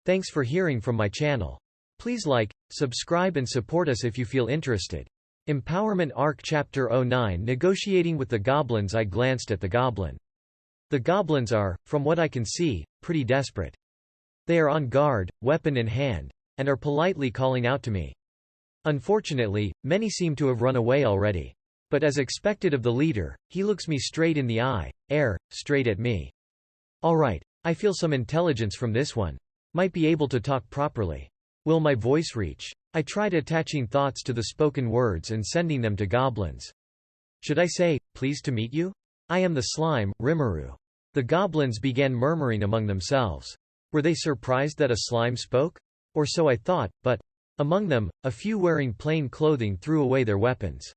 Thanks for hearing from my channel. Please like, subscribe and support us if you feel interested. Empowerment Arc Chapter 09 Negotiating with the Goblins. I glanced at the goblin. The goblins are, from what I can see, pretty desperate. They are on guard, weapon in hand, and are politely calling out to me. Unfortunately, many seem to have run away already. But as expected of the leader, he looks me straight in the eye, straight at me. Alright, I feel some intelligence from this one. Might be able to talk properly. Will my voice reach? I tried attaching thoughts to the spoken words and sending them to goblins. Should I say, pleased to meet you? I am the slime, Rimuru. The goblins began murmuring among themselves. Were they surprised that a slime spoke? Or so I thought, but among them, a few wearing plain clothing threw away their weapons.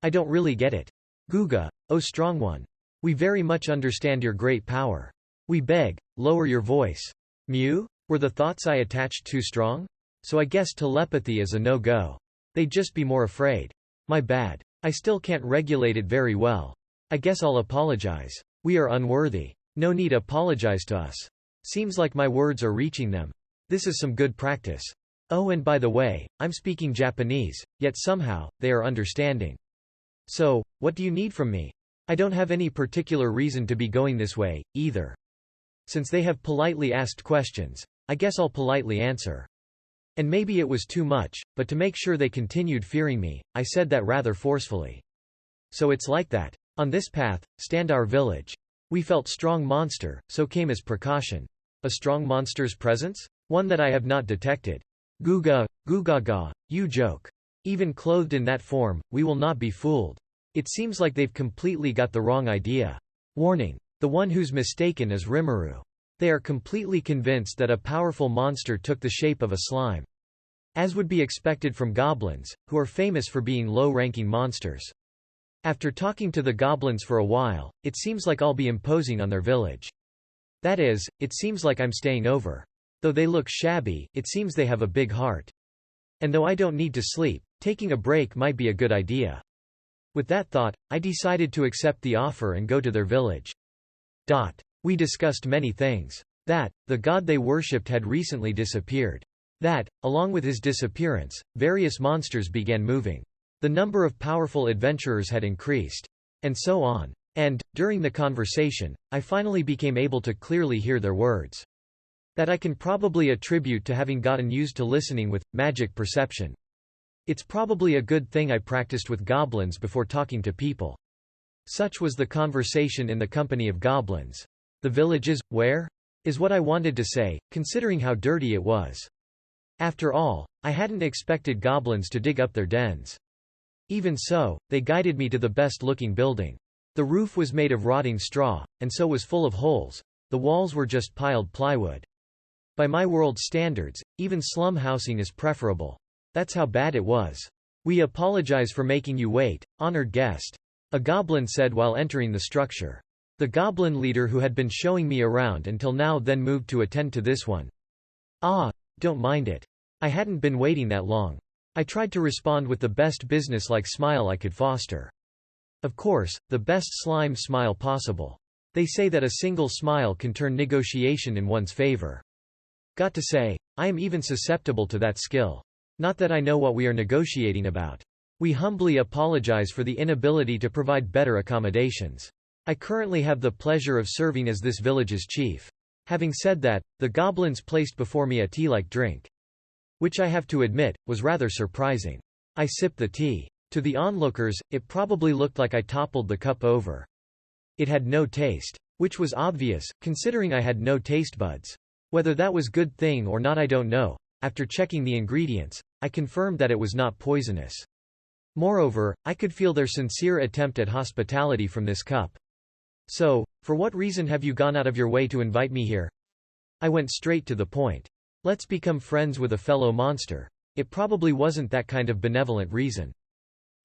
I don't really get it. Guga, O strong one. We very much understand your great power. We beg, lower your voice. Mew? Were the thoughts I attached too strong? So I guess telepathy is a no-go. They'd just be more afraid. My bad. I still can't regulate it very well. I guess I'll apologize. We are unworthy. No need apologize to us. Seems like my words are reaching them. This is some good practice. Oh, and by the way, I'm speaking Japanese, yet somehow, they are understanding. So, what do you need from me? I don't have any particular reason to be going this way, either. Since they have politely asked questions, I guess I'll politely answer. And maybe it was too much, but to make sure they continued fearing me, I said that rather forcefully. So it's like that. On this path, stand our village. We felt strong monster, so came as precaution. A strong monster's presence? One that I have not detected. Guga, gugaga, you joke. Even clothed in that form, we will not be fooled. It seems like they've completely got the wrong idea. Warning. The one who's mistaken is Rimuru. They are completely convinced that a powerful monster took the shape of a slime. As would be expected from goblins, who are famous for being low-ranking monsters. After talking to the goblins for a while, it seems like I'll be imposing on their village. That is, it seems like I'm staying over. Though they look shabby, it seems they have a big heart. And though I don't need to sleep, taking a break might be a good idea. With that thought, I decided to accept the offer and go to their village. We discussed many things. That, the god they worshipped had recently disappeared. That, along with his disappearance, various monsters began moving. The number of powerful adventurers had increased. And so on. And, during the conversation, I finally became able to clearly hear their words. That I can probably attribute to having gotten used to listening with magic perception. It's probably a good thing I practiced with goblins before talking to people. Such was the conversation in the company of goblins. The village is, where? Is what I wanted to say, considering how dirty it was. After all, I hadn't expected goblins to dig up their dens. Even so, they guided me to the best-looking building. The roof was made of rotting straw, and so was full of holes. The walls were just piled plywood. By my world standards, even slum housing is preferable. That's how bad it was. We apologize for making you wait, honored guest. A goblin said while entering the structure. The goblin leader who had been showing me around until now then moved to attend to this one. Ah, don't mind it. I hadn't been waiting that long. I tried to respond with the best business-like smile I could foster. Of course, the best slime smile possible. They say that a single smile can turn negotiation in one's favor. Got to say, I am even susceptible to that skill. Not that I know what we are negotiating about. We humbly apologize for the inability to provide better accommodations. I currently have the pleasure of serving as this village's chief. Having said that, the goblins placed before me a tea-like drink. Which I have to admit, was rather surprising. I sipped the tea. To the onlookers, it probably looked like I toppled the cup over. It had no taste. Which was obvious, considering I had no taste buds. Whether that was good thing or not I don't know. After checking the ingredients, I confirmed that it was not poisonous. Moreover, I could feel their sincere attempt at hospitality from this cup. So, for what reason have you gone out of your way to invite me here? I went straight to the point. Let's become friends with a fellow monster. It probably wasn't that kind of benevolent reason.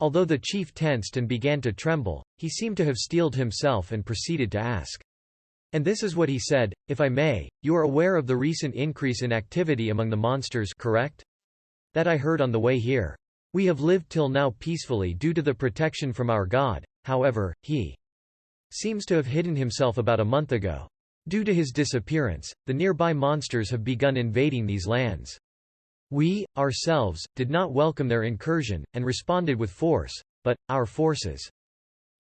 Although the chief tensed and began to tremble, he seemed to have steeled himself and proceeded to ask. And this is what he said, if I may, you are aware of the recent increase in activity among the monsters, correct? That I heard on the way here. We have lived till now peacefully due to the protection from our god, however, he seems to have hidden himself about a month ago. Due to his disappearance, the nearby monsters have begun invading these lands. We, ourselves, did not welcome their incursion, and responded with force, but our forces.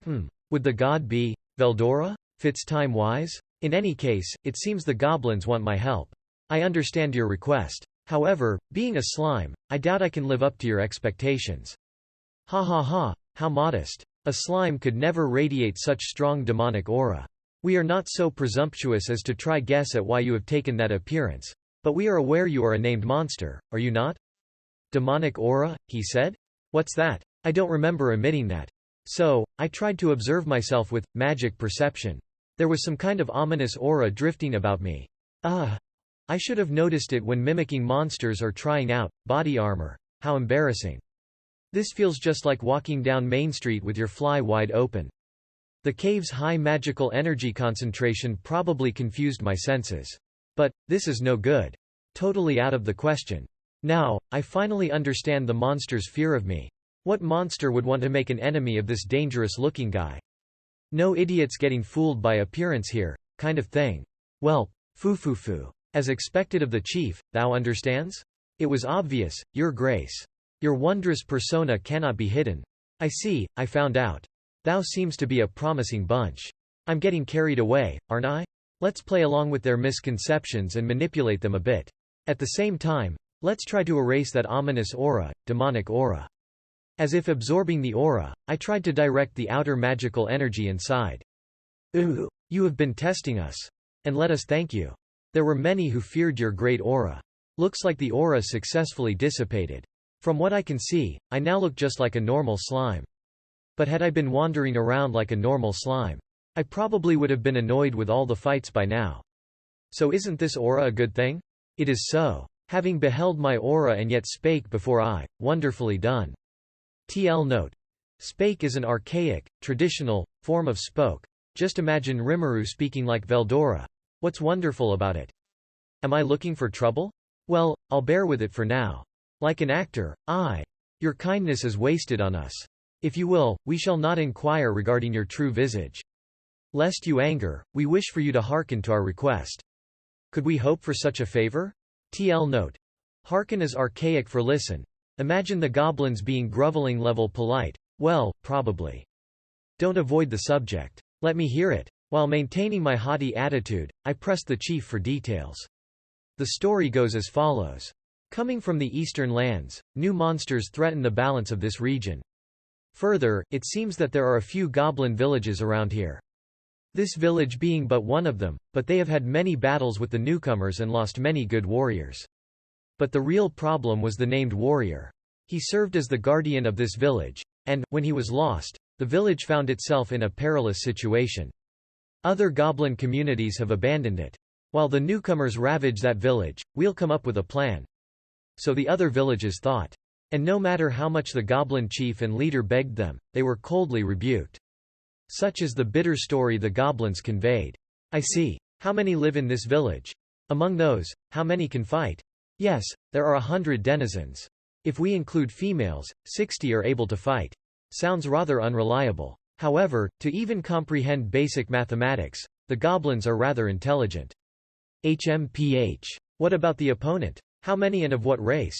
Would the god be Veldora? Fits time-wise? In any case, it seems the goblins want my help. I understand your request. However, being a slime, I doubt I can live up to your expectations. Ha ha ha, how modest. A slime could never radiate such strong demonic aura. We are not so presumptuous as to try guess at why you have taken that appearance. But we are aware you are a named monster, are you not? Demonic aura, he said? What's that? I don't remember emitting that. So, I tried to observe myself with magic perception. There was some kind of ominous aura drifting about me. I should have noticed it when mimicking monsters or trying out body armor. How embarrassing. This feels just like walking down Main Street with your fly wide open. The cave's high magical energy concentration probably confused my senses. But, this is no good. Totally out of the question. Now, I finally understand the monster's fear of me. What monster would want to make an enemy of this dangerous-looking guy? No idiots getting fooled by appearance here, kind of thing. Well, foo. As expected of the chief, thou understands? It was obvious, your grace. Your wondrous persona cannot be hidden. I see, I found out. Thou seems to be a promising bunch. I'm getting carried away, aren't I? Let's play along with their misconceptions and manipulate them a bit. At the same time, let's try to erase that ominous aura, demonic aura. As if absorbing the aura, I tried to direct the outer magical energy inside. Ooh, you have been testing us. And let us thank you. There were many who feared your great aura. Looks like the aura successfully dissipated. From what I can see, I now look just like a normal slime. But had I been wandering around like a normal slime, I probably would have been annoyed with all the fights by now. So isn't this aura a good thing? It is so. Having beheld my aura and yet spake before I, wonderfully done. TL note. Spake is an archaic, traditional, form of spoke. Just imagine Rimuru speaking like Veldora. What's wonderful about it? Am I looking for trouble? Well, I'll bear with it for now. Like an actor, your kindness is wasted on us. If you will, we shall not inquire regarding your true visage. Lest you anger, we wish for you to hearken to our request. Could we hope for such a favor? TL note. Hearken is archaic for listen. Imagine the goblins being groveling level polite. Well, probably. Don't avoid the subject. Let me hear it. While maintaining my haughty attitude, I pressed the chief for details. The story goes as follows. Coming from the eastern lands, new monsters threaten the balance of this region. Further, it seems that there are a few goblin villages around here. This village being but one of them, but they have had many battles with the newcomers and lost many good warriors. But the real problem was the named warrior. He served as the guardian of this village, and, when he was lost, the village found itself in a perilous situation. Other goblin communities have abandoned it. While the newcomers ravage that village, we'll come up with a plan. So the other villages thought. And no matter how much the goblin chief and leader begged them, they were coldly rebuked. Such is the bitter story the goblins conveyed. I see. How many live in this village? Among those, how many can fight? Yes, there are 100 denizens. If we include females, 60 are able to fight. Sounds rather unreliable. However, to even comprehend basic mathematics, the goblins are rather intelligent. HMPH. What about the opponent? How many and of what race?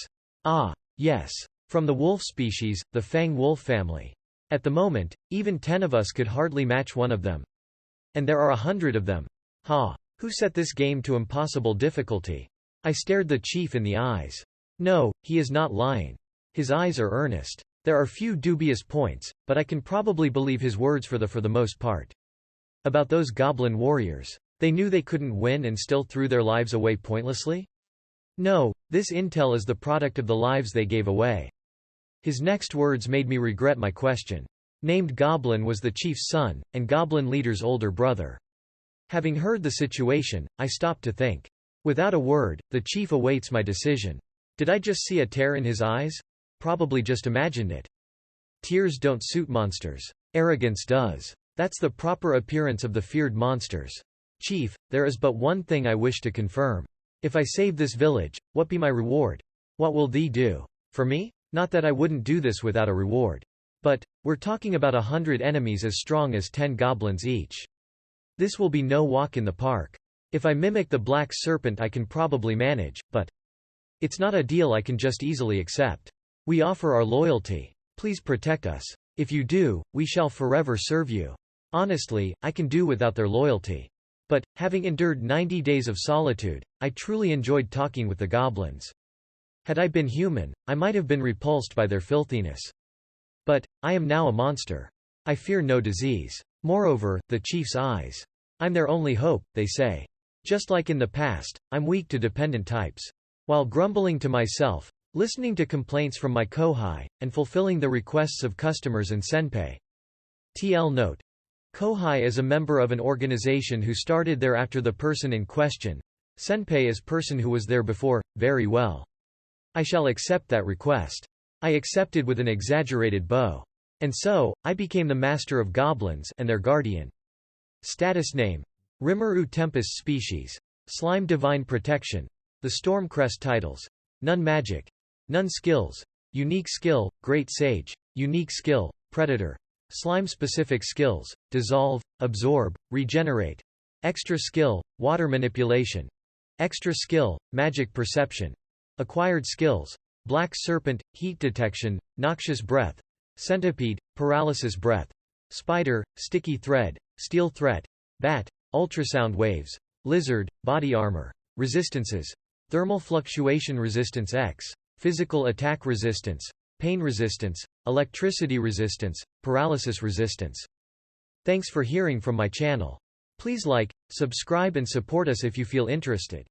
Yes. From the wolf species, the Fang wolf family. At the moment, even 10 of us could hardly match one of them. And there are 100 of them. Who set this game to impossible difficulty? I stared the chief in the eyes. No, he is not lying. His eyes are earnest. There are few dubious points, but I can probably believe his words for the most part. About those goblin warriors. They knew they couldn't win and still threw their lives away pointlessly? No, this intel is the product of the lives they gave away. His next words made me regret my question. Named Goblin was the chief's son, and Goblin leader's older brother. Having heard the situation, I stopped to think. Without a word, the chief awaits my decision. Did I just see a tear in his eyes? Probably just imagined it. Tears don't suit monsters. Arrogance does. That's the proper appearance of the feared monsters. Chief, there is but one thing I wish to confirm. If I save this village, what be my reward? What will thee do? For me? Not that I wouldn't do this without a reward. But, we're talking about 100 enemies as strong as 10 goblins each. This will be no walk in the park. If I mimic the black serpent I can probably manage, but it's not a deal I can just easily accept. We offer our loyalty. Please protect us. If you do, we shall forever serve you. Honestly, I can do without their loyalty. But, having endured 90 days of solitude, I truly enjoyed talking with the goblins. Had I been human, I might have been repulsed by their filthiness. But, I am now a monster. I fear no disease. Moreover, the chief's eyes. I'm their only hope, they say. Just like in the past, I'm weak to dependent types. While grumbling to myself, listening to complaints from my kohai, and fulfilling the requests of customers and senpai. TL note. Kohai is a member of an organization who started there after the person in question. Senpai is person who was there before. Very well. I shall accept that request. I accepted with an exaggerated bow. And so, I became the master of goblins and their guardian. Status name. Rimuru Tempest species. Slime divine protection. The Stormcrest titles. None magic. None skills. Unique skill, Great Sage. Unique skill, Predator. Slime-specific skills, Dissolve, Absorb, Regenerate. Extra skill, Water manipulation. Extra skill, Magic perception. Acquired skills, Black Serpent, Heat detection, Noxious breath. Centipede, Paralysis breath. Spider, Sticky thread, Steel threat. Bat, Ultrasound waves. Lizard, Body armor. Resistances. Thermal fluctuation resistance X. Physical attack resistance. Pain resistance. Electricity resistance. Paralysis resistance. Thanks for hearing from my channel. Please like, subscribe and support us if you feel interested.